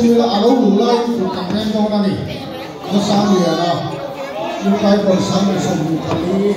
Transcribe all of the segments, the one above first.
sumi la alo mulai ku kampen do na ni ko sang ya na lu kai ko sang so mu kali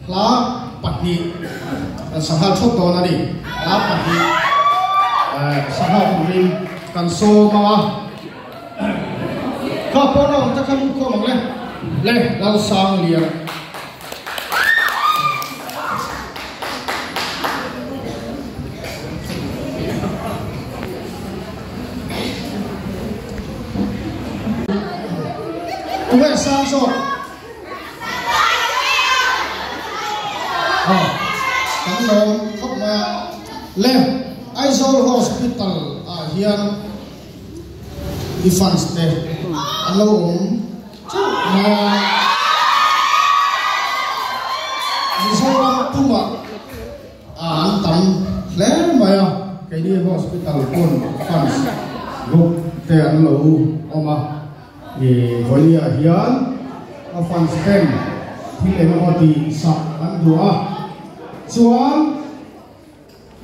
lá bát ni sang hal chốt đó là đi lá bát ni sang hal của mình cần số mà các bạn nào ta không có bằng lên lao sang liền chúng ta sang rồi tang long khop ma le Aizawl Hospital hian defense te alo ma Mizoram tunga an tam le maya cái đi hospital kun funds group te an lo oma ni volia hian a funds ten thi le ma ti sa an dua chuan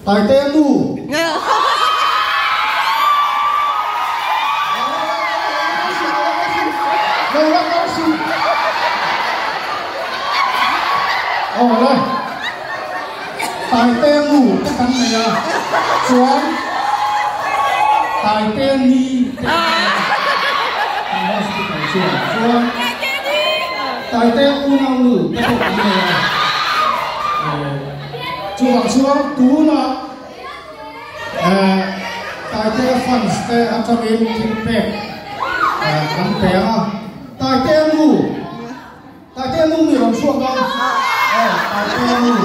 tại tên lu rồi tại tên lu cái thằng này à chuan tại tên ni chuan tại tên u nào lu cái thằng này à chuan chuan tú là tại tên funds te anh cho mình thịt bẹp ăn bẹp à tại tên lu mình làm chuan đó tại tên lu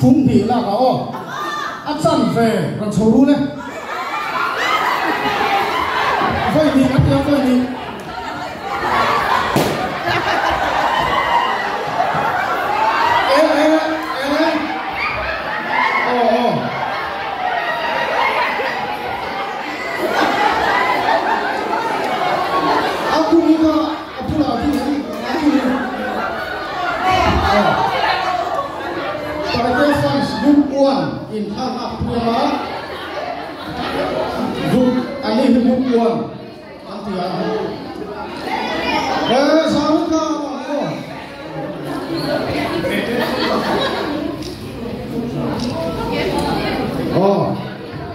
chúng bị là có ăn sẵn về còn số luôn đấy vậy thì ăn theo vậy thì in hang up punya group ani group one anti saru ka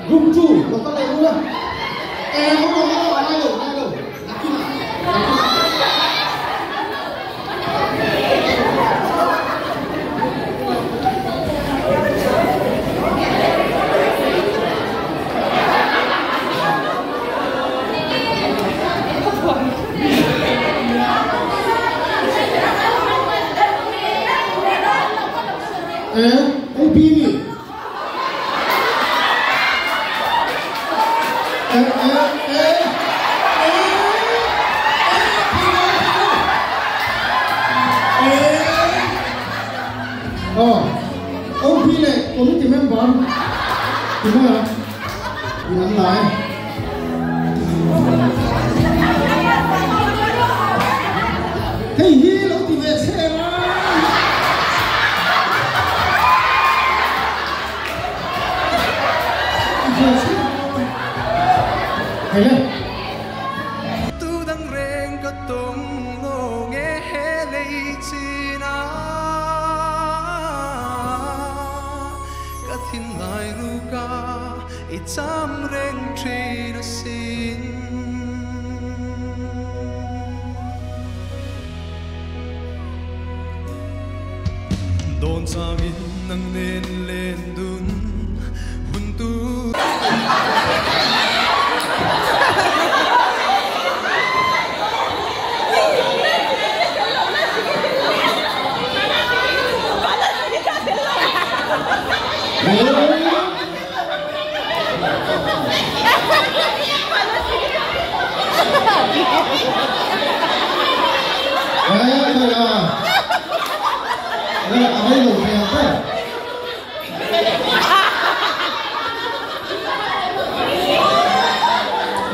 group two ko ta le lu ông phi lệ cũng tìm em bón tìm em là tìm em lại thế hi nó tìm về xe hay lên tu đang rèn có tung ngô nghe hé lấy chi na cả thiên lại ruka ít chăm rèn tri na xin đồn sang in nang nên lên đun hun tu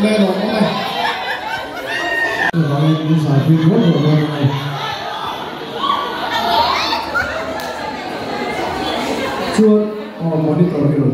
lên rồi này rồi đi giải quyết rất rồi này chưa một đi cầu rồi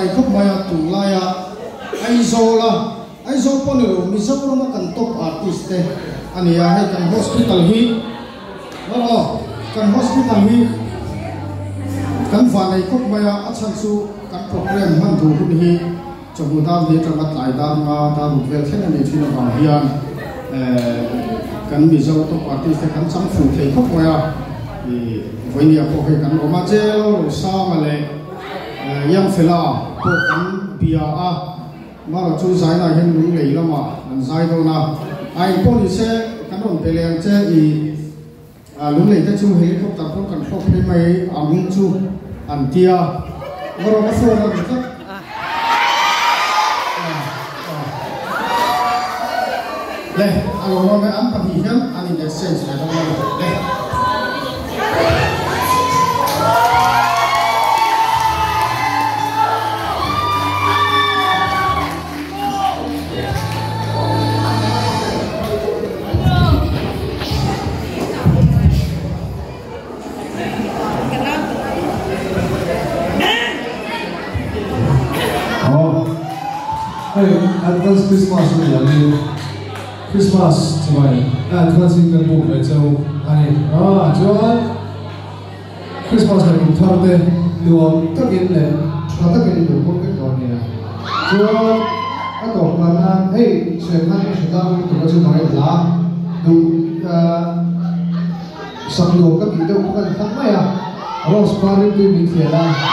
này khóc mày tụng lại ai zo pon rồi mi zo nó cần top artist thế anh ấy hay cần hospital hi cần hospital hi cần phản này khóc mày chân su cần program han thu hun hi cho người ta đi trong mặt lại ta một việc thế này thì nó bằng hiền cần mi zo top artist cần sang phụ thầy khóc mày thì với nhiều cô hay cần có mà chơi sao mà lại yang phê la cô cần bia mà là chú giải này hiện đúng lý lắm mà anh giải đâu nào anh có đi xe cần ông bê lên xe thì đúng lý ta chú hết không tập không cần không thấy mấy anh chú anh tia mà rồi cái số là gì thế đây anh nói mấy anh tập gì nhá anh đi xe này đâu đây advance Christmas rồi là Christmas cho mày advance cái bộ này cho anh cho Christmas này cũng thao thế luôn tất nhiên là tất nhiên được một cái còn này cho các cậu là hey chuyện này chúng ta cũng có nói là đúng sắp luôn các kỹ thuật cũng cần thắng mày Rose Paris đi mình phải là